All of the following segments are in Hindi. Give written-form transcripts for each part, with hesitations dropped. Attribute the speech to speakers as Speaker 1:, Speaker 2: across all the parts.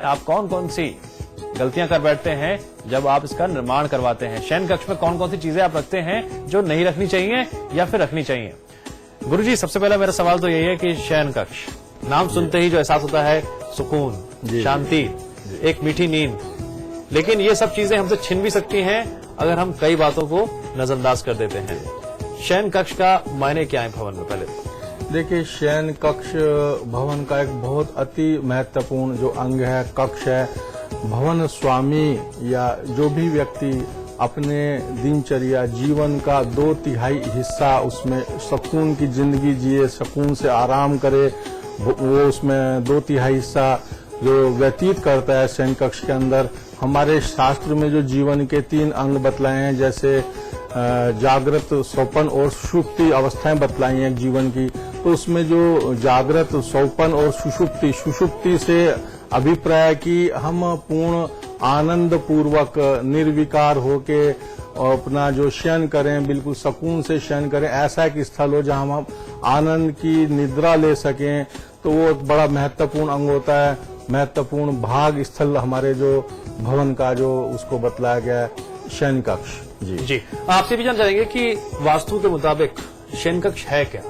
Speaker 1: आप कौन कौन सी गलतियां कर बैठते हैं जब आप इसका निर्माण करवाते हैं? शयन कक्ष में कौन कौन सी चीजें आप रखते हैं जो नहीं रखनी चाहिए या फिर रखनी चाहिए? गुरुजी, सबसे पहला मेरा सवाल तो यही है कि शयन कक्ष नाम सुनते ही जो एहसास होता है सुकून, शांति, एक मीठी नींद, लेकिन ये सब चीजें हमसे छिन भी सकती हैं अगर हम कई बातों को नजरअंदाज कर देते हैं। शयन कक्ष का मायने क्या है भवन में? पहले
Speaker 2: देखिए, शयन कक्ष भवन का एक बहुत अति महत्वपूर्ण जो अंग है, कक्ष है। भवन स्वामी या जो भी व्यक्ति अपने दिनचर्या जीवन का 2/3 हिस्सा उसमें सुकून की जिंदगी जिए, सुकून से आराम करे, वो उसमें 2/3 हिस्सा जो व्यतीत करता है शयन कक्ष के अंदर। हमारे शास्त्र में जो जीवन के 3 अंग बतलाए हैं, जैसे जागृत, स्वप्न और सुषुप्ति अवस्थाएं बतलाई हैं जीवन की, तो उसमें जो जागृत, स्वप्न और सुषुप्ति से अभिप्राय कि हम पूर्ण आनंद पूर्वक निर्विकार होके और अपना जो शयन करें, बिल्कुल सुकून से शयन करें, ऐसा एक स्थल हो जहां हम आनंद की निद्रा ले सकें, तो वो एक बड़ा महत्वपूर्ण अंग होता है, महत्वपूर्ण भाग स्थल हमारे जो भवन का जो उसको बतलाया गया है, शयन कक्ष।
Speaker 1: जी, आपसे भी जान जाएंगे कि वास्तु के मुताबिक शयन कक्ष है क्या?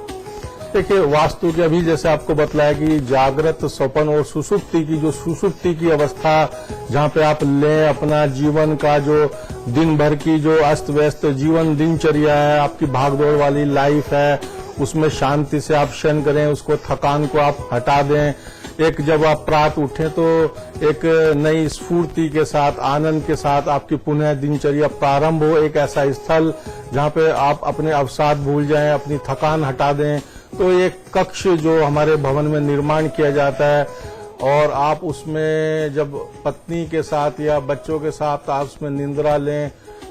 Speaker 2: देखिए, वास्तु के अभी जैसे आपको बतलाया कि जागृत, स्वप्न और सुषुप्ति की अवस्था जहाँ पे आप लें अपना जीवन का जो दिन भर की जो अस्त व्यस्त जीवन दिनचर्या है, आपकी भागदौड़ वाली लाइफ है, उसमें शांति से आप शयन करें, उसको थकान को आप हटा दें। एक जब आप प्रात उठें तो एक नई स्फूर्ति के साथ, आनंद के साथ आपकी पुनः दिनचर्या प्रारंभ हो, एक ऐसा स्थल जहाँ पे आप अपने अवसाद भूल जाएं, अपनी थकान हटा दें। तो एक कक्ष जो हमारे भवन में निर्माण किया जाता है और आप उसमें जब पत्नी के साथ या बच्चों के साथ आप उसमें निंद्रा लें,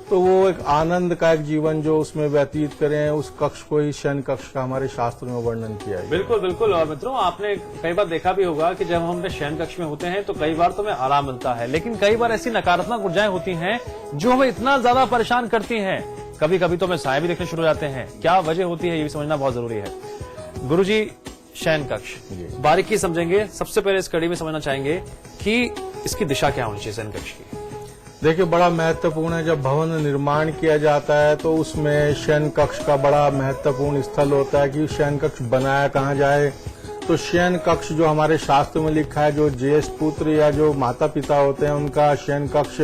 Speaker 2: तो वो एक आनंद का एक जीवन जो उसमें व्यतीत करें, उस कक्ष को ही शयन कक्ष का हमारे शास्त्र में वर्णन किया है।
Speaker 1: बिल्कुल बिल्कुल। और मित्रों, आपने कई बार देखा भी होगा कि जब हम अपने शयन कक्ष में होते हैं तो कई बार तो हमें आराम मिलता है, लेकिन कई बार ऐसी नकारात्मक ऊर्जाएं होती हैं जो हमें इतना ज्यादा परेशान करती हैं, कभी कभी तो हमें साए भी देखने शुरू हो जाते हैं। क्या वजह होती है, ये भी समझना बहुत जरूरी है। गुरुजी, शयन कक्ष बारीकी समझेंगे। सबसे पहले इस कड़ी में समझना चाहेंगे कि इसकी दिशा क्या होनी चाहिए शयन कक्ष की?
Speaker 2: देखिए, बड़ा महत्वपूर्ण है, जब भवन निर्माण किया जाता है तो उसमें शयन कक्ष का बड़ा महत्वपूर्ण स्थल होता है कि शयन कक्ष बनाया कहाँ जाए। तो शयन कक्ष जो हमारे शास्त्र में लिखा है, जो ज्येष्ठ पुत्र या जो माता पिता होते हैं उनका शयन कक्ष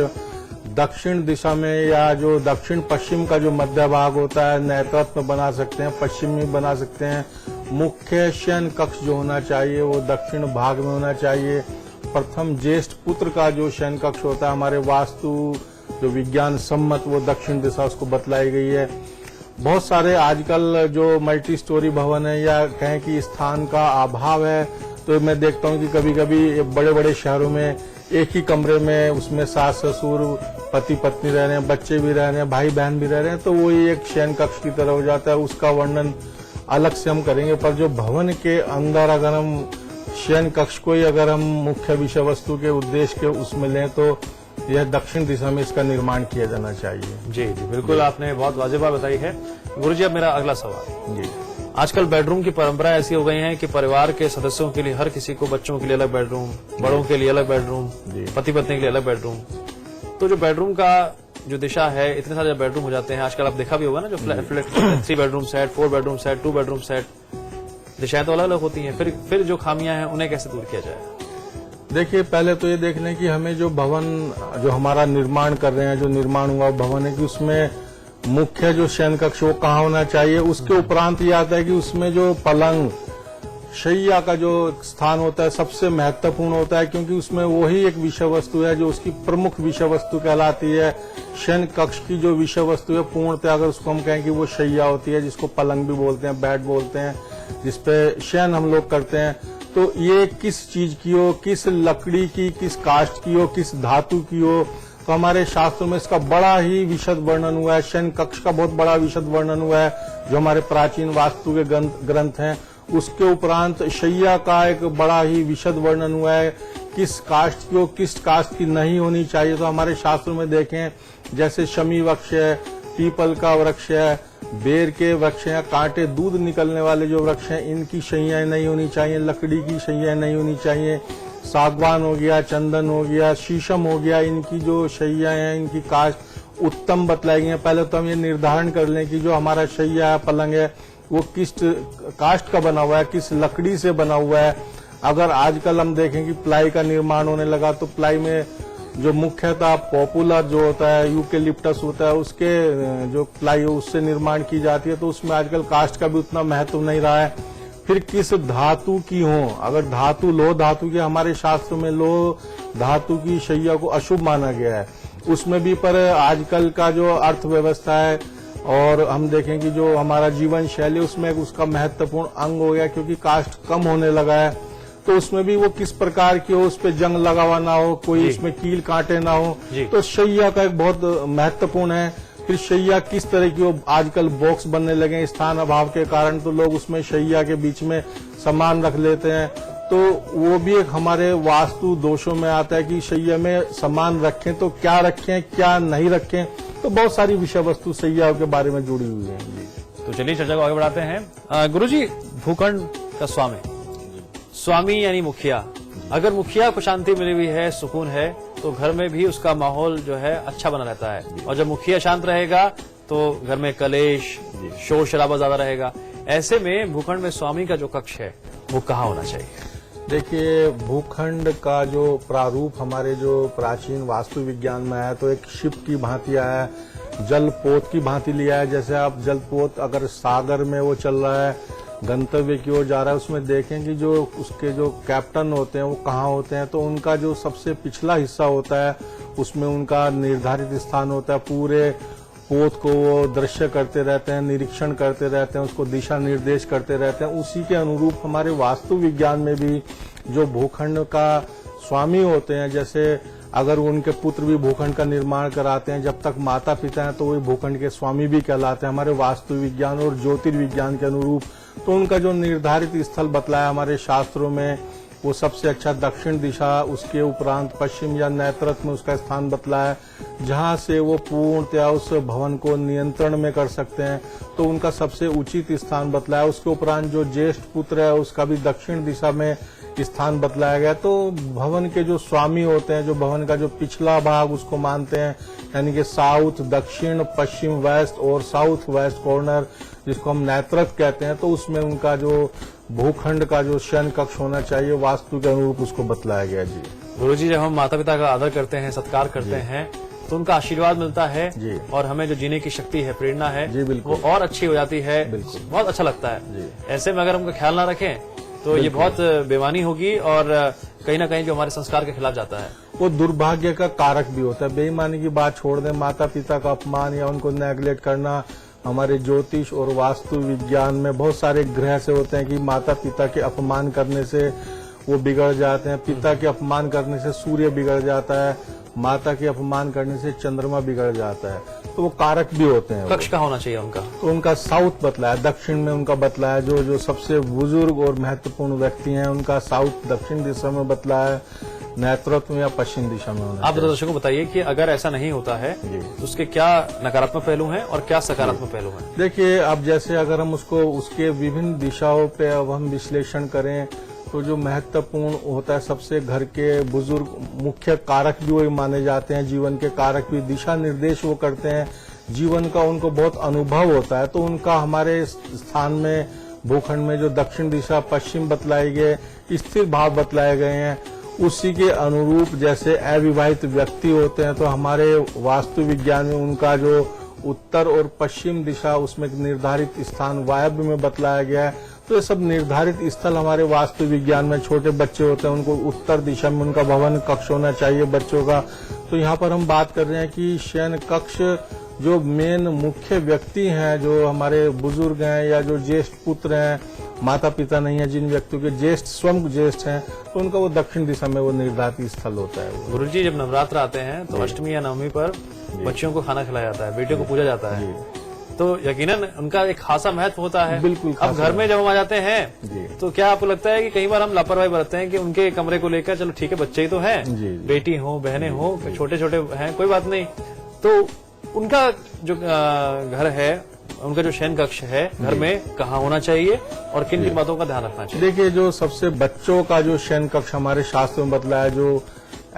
Speaker 2: दक्षिण दिशा में या जो दक्षिण पश्चिम का जो मध्य भाग होता है, नैऋत्य में बना सकते हैं, पश्चिम में बना सकते हैं। मुख्य शयन कक्ष जो होना चाहिए वो दक्षिण भाग में होना चाहिए। प्रथम ज्येष्ठ पुत्र का जो शयन कक्ष होता है, हमारे वास्तु जो विज्ञान सम्मत, वो दक्षिण दिशा उसको बतलाई गई है। बहुत सारे आजकल जो मल्टी स्टोरी भवन है या कहें कि स्थान का अभाव है, तो मैं देखता हूँ कि कभी कभी बड़े बड़े शहरों में एक ही कमरे में उसमें सास ससुर, पति पत्नी रह रहे हैं, बच्चे भी रह रहे हैं, भाई बहन भी रह रहे हैं, तो वो एक शयन कक्ष की तरह हो जाता है। उसका वर्णन अलग से हम करेंगे, पर जो भवन के अंदर अगर हम शयन कक्ष को ही अगर हम मुख्य विषय वस्तु के उद्देश्य के उसमें लें तो यह दक्षिण दिशा में इसका निर्माण किया जाना चाहिए।
Speaker 1: जी जी, बिल्कुल, आपने बहुत वाजिब बात बताई है। गुरुजी, अब मेरा अगला सवाल। जी, आजकल बेडरूम की परंपरा ऐसी हो गई है कि परिवार के सदस्यों के लिए, हर किसी को, बच्चों के लिए अलग बेडरूम, बड़ों के लिए अलग बेडरूम, पति पत्नी के लिए अलग बेडरूम। तो जो बेडरूम का जो दिशा है, इतने सारे बेडरूम हो जाते हैं आजकल, आप देखा भी होगा ना, जो flat 3 bedroom set, 4 bedroom set, 2 bedroom set, दिशाएं तो अलग अलग होती हैं। फिर जो खामियां हैं उन्हें कैसे दूर किया जाए?
Speaker 2: देखिए, पहले तो ये देख लें कि हमें जो भवन जो हमारा निर्माण कर रहे हैं, जो निर्माण हुआ भवन है, कि उसमें मुख्य जो शयन कक्ष वो कहाँ होना चाहिए। उसके उपरांत ये आता है कि उसमें जो पलंग, शैया का जो स्थान होता है सबसे महत्वपूर्ण होता है, क्योंकि उसमें वही एक विषय वस्तु है जो उसकी प्रमुख विषय वस्तु कहलाती है। शयन कक्ष की जो विषय वस्तु है पूर्णतः अगर उसको हम कहें कि वो शैया होती है, जिसको पलंग भी बोलते हैं, बेड बोलते हैं, जिसपे शयन हम लोग करते हैं। तो ये किस चीज की हो, किस लकड़ी की, किस काष्ठ की हो, किस धातु की हो, तो हमारे शास्त्रों में इसका बड़ा ही विशद वर्णन हुआ है। शयन कक्ष का बहुत बड़ा विशद वर्णन हुआ है जो हमारे प्राचीन वास्तु के ग्रंथ हैं। उसके उपरांत शैया का एक बड़ा ही विशद वर्णन हुआ है, किस काष्ठ की हो, किस काष्ठ की नहीं होनी चाहिए। तो हमारे शास्त्रों में देखें, जैसे शमी वृक्ष है, पीपल का वृक्ष है, बेर के वृक्ष हैं, कांटे दूध निकलने वाले जो वृक्ष हैं, इनकी शैयाएं नहीं होनी चाहिए, लकड़ी की शैयाएं नहीं होनी चाहिए। सागवान हो गया, चंदन हो गया, शीशम हो गया, इनकी जो शैया है इनकी कास्ट उत्तम बतलाई गई है। पहले तो हम ये निर्धारण कर लें कि जो हमारा शैया है, पलंग है, वो किस कास्ट का बना हुआ है, किस लकड़ी से बना हुआ है। अगर आजकल हम देखें कि प्लाई का निर्माण होने लगा तो प्लाई में जो मुख्यतः पॉपुलर जो होता है, यूकेलिप्टस होता है, उसके जो प्लाई है उससे निर्माण की जाती है, तो उसमें आजकल कास्ट का भी उतना महत्व नहीं रहा है। फिर किस धातु की हो, अगर धातु लोह धातु की, हमारे शास्त्र में लोह धातु की शैया को अशुभ माना गया है, उसमें भी। पर आजकल का जो अर्थव्यवस्था है और हम देखें कि जो हमारा जीवन शैली, उसमें उसका महत्वपूर्ण अंग हो गया, क्योंकि कास्ट कम होने लगा है, तो उसमें भी वो किस प्रकार की हो, उस पर जंग लगा हुआ ना हो, कोई उसमें कील कांटे ना हो, तो शैया का एक बहुत महत्वपूर्ण है। फिर शैया किस तरह की हो, आजकल बॉक्स बनने लगे स्थान अभाव के कारण, तो लोग उसमें शैया के बीच में सामान रख लेते हैं, तो वो भी एक हमारे वास्तु दोषों में आता है कि शैया में सामान रखें तो क्या रखें, क्या नहीं रखें। तो बहुत सारी विषय वस्तु शैया के बारे में जुड़ी हुई है।
Speaker 1: तो चलिए चर्चा को आगे बढ़ाते हैं। गुरुजी, भूखंड का स्वामी यानी मुखिया, अगर मुखिया को शांति मिली हुई है, सुकून है, तो घर में भी उसका माहौल जो है अच्छा बना रहता है। और जब मुखिया शांत रहेगा तो घर में कलेश, शोर शराबा ज्यादा रहेगा। ऐसे में भूखंड में स्वामी का जो कक्ष है वो कहाँ होना चाहिए?
Speaker 2: देखिए, भूखंड का जो प्रारूप हमारे जो प्राचीन वास्तु विज्ञान में है, तो एक शिप की भांति आया है, जलपोत की भांति लिया है। जैसे आप जलपोत अगर सागर में वो चल रहा है, गंतव्य की ओर जा रहा है, उसमें देखें कि जो उसके जो कैप्टन होते हैं वो कहाँ होते हैं, तो उनका जो सबसे पिछला हिस्सा होता है उसमें उनका निर्धारित स्थान होता है। पूरे पोत को वो दृश्य करते रहते हैं, निरीक्षण करते रहते हैं, उसको दिशा निर्देश करते रहते हैं। उसी के अनुरूप हमारे वास्तु विज्ञान में भी जो भूखंड का स्वामी होते हैं, जैसे अगर उनके पुत्र भी भूखंड का निर्माण कराते हैं, जब तक माता पिता हैं, तो वही भूखंड के स्वामी भी कहलाते हैं हमारे वास्तु विज्ञान और ज्योतिर्विज्ञान के अनुरूप। तो उनका जो निर्धारित स्थल बतलाया हमारे शास्त्रों में, वो सबसे अच्छा दक्षिण दिशा, उसके उपरांत पश्चिम या नैऋत्य में उसका स्थान बतलाया, जहां से वो पूर्णतया उस भवन को नियंत्रण में कर सकते हैं, तो उनका सबसे उचित स्थान बतलाया। उसके उपरांत जो ज्येष्ठ पुत्र है उसका भी दक्षिण दिशा में स्थान बतलाया गया। तो भवन के जो स्वामी होते हैं, जो भवन का जो पिछला भाग उसको मानते हैं, यानी कि साउथ, दक्षिण, पश्चिम, वेस्ट और साउथ वेस्ट कॉर्नर, जिसको हम नैऋत्य कहते हैं, तो उसमें उनका जो भूखंड का जो शयन कक्ष होना चाहिए, वास्तु के अनुरूप उसको बतलाया गया। जी
Speaker 1: गुरुजी, जब हम माता पिता का आदर करते हैं, सत्कार करते हैं, तो उनका आशीर्वाद मिलता है
Speaker 2: जी।
Speaker 1: और हमें जो जीने की शक्ति है, प्रेरणा है,
Speaker 2: जी, बिल्कुल।
Speaker 1: वो और अच्छी हो जाती है।
Speaker 2: बिल्कुल।
Speaker 1: बहुत अच्छा लगता है
Speaker 2: जी।
Speaker 1: ऐसे में अगर हम ख्याल ना रखें तो ये बहुत बेईमानी होगी और कहीं ना कहीं जो हमारे संस्कार के खिलाफ जाता है,
Speaker 2: वो दुर्भाग्य का कारक भी होता है। बेईमानी की बात छोड़ दें, माता पिता का अपमान या उनको नेग्लेक्ट करना, हमारे ज्योतिष और वास्तु विज्ञान में बहुत सारे ग्रह से होते हैं कि माता पिता के अपमान करने से वो बिगड़ जाते हैं, पिता के अपमान करने से सूर्य बिगड़ जाता है, माता के अपमान करने से चंद्रमा बिगड़ जाता है। तो वो कारक भी होते हैं।
Speaker 1: कक्ष का होना चाहिए उनका,
Speaker 2: तो उनका साउथ बतलाया, दक्षिण में उनका बतलाया। जो सबसे बुजुर्ग और महत्वपूर्ण व्यक्ति हैं उनका साउथ, दक्षिण दिशा में बतलाया, नैऋत्य में या पश्चिम दिशा में होना।
Speaker 1: आप दर्शकों को बताइए कि अगर ऐसा नहीं होता है तो उसके क्या नकारात्मक पहलू हैं और क्या सकारात्मक पहलू हैं?
Speaker 2: देखिए, अब जैसे अगर हम उसको उसके विभिन्न दिशाओं पे अब हम विश्लेषण करें, तो जो महत्वपूर्ण होता है, सबसे घर के बुजुर्ग मुख्य कारक भी वही माने जाते हैं, जीवन के कारक भी, दिशा निर्देश वो करते हैं, जीवन का उनको बहुत अनुभव होता है। तो उनका हमारे स्थान में भूखंड में जो दक्षिण दिशा, पश्चिम बतलाए गए, स्थिर भाव बतलाए गए हैं, उसी के अनुरूप जैसे अविवाहित व्यक्ति होते हैं, तो हमारे वास्तु विज्ञान में उनका जो उत्तर और पश्चिम दिशा, उसमें निर्धारित स्थान वायव्य में बतलाया गया है। तो ये सब निर्धारित स्थल हमारे वास्तु विज्ञान में, छोटे बच्चे होते हैं उनको उत्तर दिशा में उनका भवन कक्ष होना चाहिए बच्चों का। तो यहाँ पर हम बात कर रहे हैं कि शयन कक्ष जो मेन मुख्य व्यक्ति हैं, जो हमारे बुजुर्ग हैं या जो ज्येष्ठ पुत्र हैं, माता पिता नहीं है, जिन व्यक्तियों के ज्येष्ठ स्वयं ज्येष्ठ हैं, तो उनका वो दक्षिण दिशा में वो निर्धारित स्थल होता है।
Speaker 1: गुरुजी, जब नवरात्र आते हैं तो अष्टमी या नवमी पर बच्चियों को खाना खिलाया जाता है, बेटियों को पूजा जाता है, तो यकीनन उनका एक खासा महत्व होता है।
Speaker 2: बिल्कुल।
Speaker 1: अब घर में जब हम आ जाते हैं तो क्या आपको लगता है कि कई बार हम लापरवाही बरतते हैं कि उनके कमरे को लेकर, चलो ठीक है बच्चे ही तो हैं, बेटी हो, बहनें हो, छोटे छोटे हैं, कोई बात नहीं, तो उनका जो घर है उनका जो शयन कक्ष है घर में कहाँ होना चाहिए और किन किन बातों का ध्यान रखना चाहिए?
Speaker 2: देखिए, जो सबसे बच्चों का जो शयन कक्ष हमारे शास्त्र में बतलाया है, जो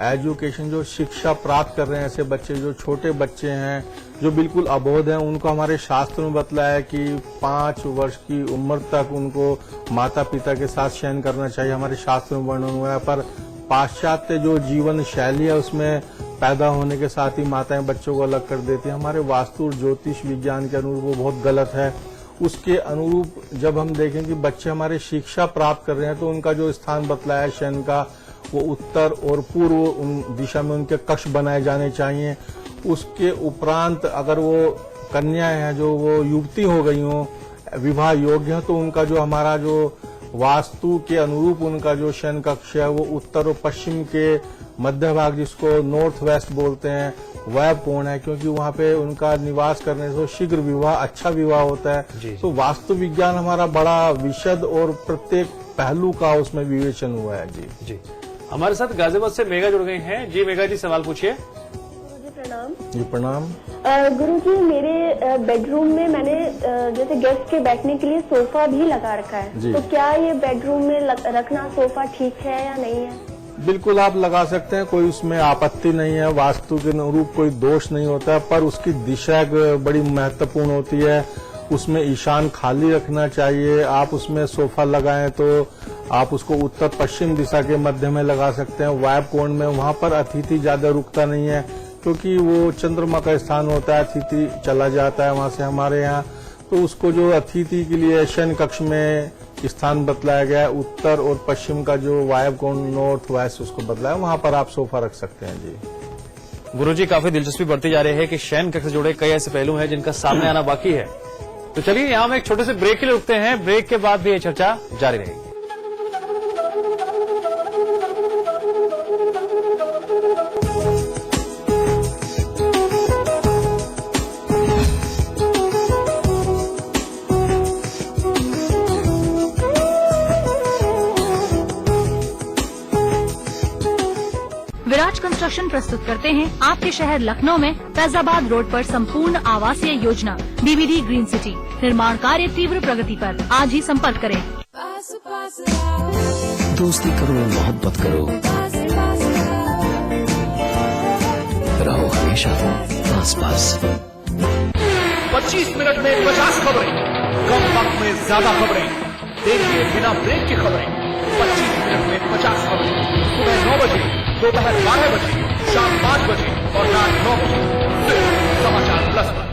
Speaker 2: एजुकेशन, जो शिक्षा प्राप्त कर रहे हैं ऐसे बच्चे, जो छोटे बच्चे हैं जो बिल्कुल अबोध हैं, उनको हमारे शास्त्र में बतलाया है कि 5 वर्ष की उम्र तक उनको माता पिता के साथ शयन करना चाहिए। हमारे शास्त्र में वर्णन हुआ है, पर पाश्चात्य जो जीवन शैली है उसमें पैदा होने के साथ ही माताएं बच्चों को अलग कर देती हैं। हमारे वास्तु और ज्योतिष विज्ञान के अनुरूप वो बहुत गलत है। उसके अनुरूप जब हम देखें कि बच्चे हमारे शिक्षा प्राप्त कर रहे हैं तो उनका जो स्थान बतलाया है शयन का, वो उत्तर और पूर्व उन दिशा में उनके कक्ष बनाए जाने चाहिए। उसके उपरांत अगर वो कन्याएं हैं, जो वो युवती हो गई हों, विवाह योग्य है, तो उनका जो हमारा जो वास्तु के अनुरूप उनका जो शयन कक्ष है वो उत्तर और पश्चिम के मध्य भाग, जिसको नॉर्थ वेस्ट बोलते हैं, वह कोण है, क्योंकि वहाँ पे उनका निवास करने से शीघ्र विवाह, अच्छा विवाह होता है। तो वास्तु विज्ञान हमारा बड़ा विशद और प्रत्येक पहलू का उसमें विवेचन हुआ है। जी
Speaker 1: हमारे साथ गाजियाबाद से मेघा जुड़ गई हैं। जी मेघा जी, सवाल पूछिए।
Speaker 3: प्रणाम।
Speaker 2: जी प्रणाम।
Speaker 3: गुरुजी, मेरे बेडरूम में मैंने जैसे गेस्ट के बैठने के लिए सोफा भी लगा रखा है, तो क्या ये बेडरूम में रखना सोफा ठीक है या नहीं है?
Speaker 2: बिल्कुल आप लगा सकते हैं, कोई उसमें आपत्ति नहीं है, वास्तु के अनुरूप कोई दोष नहीं होता है, पर उसकी दिशा बड़ी महत्वपूर्ण होती है। उसमें ईशान खाली रखना चाहिए। आप उसमें सोफा लगाएं तो आप उसको उत्तर पश्चिम दिशा के मध्य में लगा सकते हैं, वायव्य कोण में। वहां पर अतिथि ज्यादा रुकता नहीं है, क्योंकि वो चंद्रमा का स्थान होता है, अतिथि चला जाता है वहां से हमारे यहाँ। तो उसको जो अतिथि के लिए शयन कक्ष में स्थान बतलाया गया है, उत्तर और पश्चिम का जो वायव्य कोण, नॉर्थ वेस्ट, उसको बतलाया, वहां पर आप सोफा रख सकते हैं। जी
Speaker 1: गुरुजी, काफी दिलचस्पी बढ़ती जा रही है कि शयन कक्ष से जुड़े कई ऐसे पहलू हैं जिनका सामने आना बाकी है। तो चलिए यहाँ हम एक छोटे से ब्रेक के लिए रुकते हैं। ब्रेक के बाद भी ये चर्चा जारी रहेगी।
Speaker 4: विराज कंस्ट्रक्शन प्रस्तुत करते हैं आपके शहर लखनऊ में फैजाबाद रोड पर संपूर्ण आवासीय योजना बीबीडी ग्रीन सिटी। निर्माण कार्य तीव्र प्रगति पर। आज ही संपर्क करें।
Speaker 5: दोस्ती करो, मोहब्बत करो, रहो हमेशा पास पास।
Speaker 6: 25 मिनट में 50 खबरें, कम वक्त में ज्यादा खबरें। देखिए बिना ब्रेक की खबरें। 25 मिनट में 50 खबरें, सुबह 9 बजे, दोपहर 12 बजे, शाम 5 बजे और रात 9 बजे, सिर्फ समाचार प्लस पर।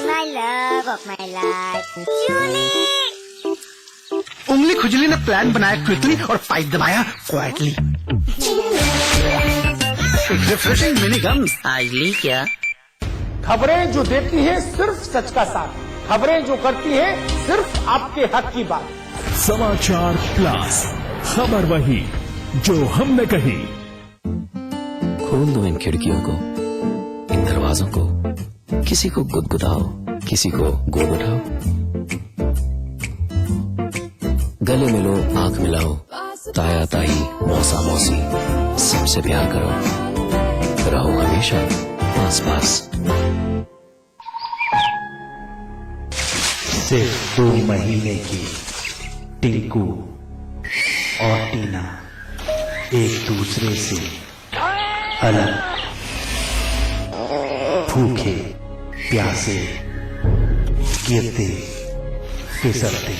Speaker 7: My love of my life, Julie.
Speaker 8: उंगली खुजली ने प्लान बनाया क्विकली और 5 दबाया क्वाइटली। रिफ्रेशिंग मिनी गम।
Speaker 5: आजली क्या?
Speaker 6: खबरें जो देती है सिर्फ सच का साथ, खबरें जो करती है सिर्फ आपके हक की बात।
Speaker 9: समाचार प्लस, खबर वही जो हमने कही।
Speaker 5: खोल दो इन खिड़कियों को, इन दरवाजों को, किसी को गुदगुदाओ, किसी को गोद उठाओ, गले मिलो, आंख मिलाओ, ताया ताई, मौसा मौसी, सबसे प्यार करो, रहो हमेशा पास पास।
Speaker 8: सिर्फ 2 महीने की टिंकू और टीना एक दूसरे से अलग, भूखे प्यासे, गिरते फिसलते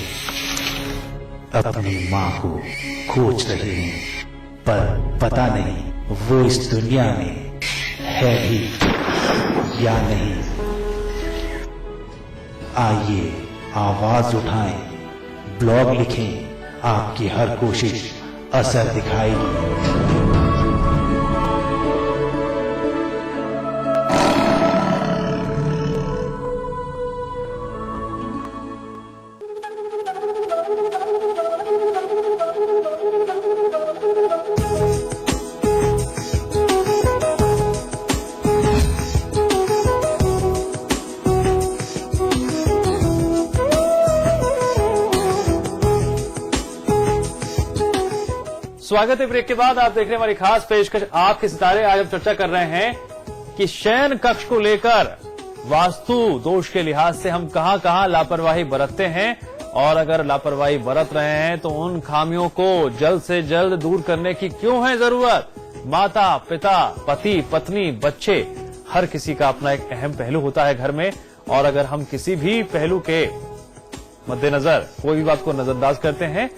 Speaker 8: अपनी माँ को खोज रहे हैं, पर पता नहीं वो इस दुनिया में है भी या नहीं। आइए आवाज उठाएं, ब्लॉग लिखें, आपकी हर कोशिश असर दिखाएगी।
Speaker 1: स्वागत है ब्रेक के बाद। आप देख रहे हैं हमारी खास पेशकश आपके सितारे। आज हम चर्चा कर रहे हैं कि शयन कक्ष को लेकर वास्तु दोष के लिहाज से हम कहां लापरवाही बरतते हैं, और अगर लापरवाही बरत रहे हैं तो उन खामियों को जल्द से जल्द दूर करने की क्यों है जरूरत। माता पिता, पति पत्नी, बच्चे, हर किसी का अपना एक अहम पहलू होता है घर में, और अगर हम किसी भी पहलू के मद्देनजर कोई भी बात को नजरअंदाज करते हैं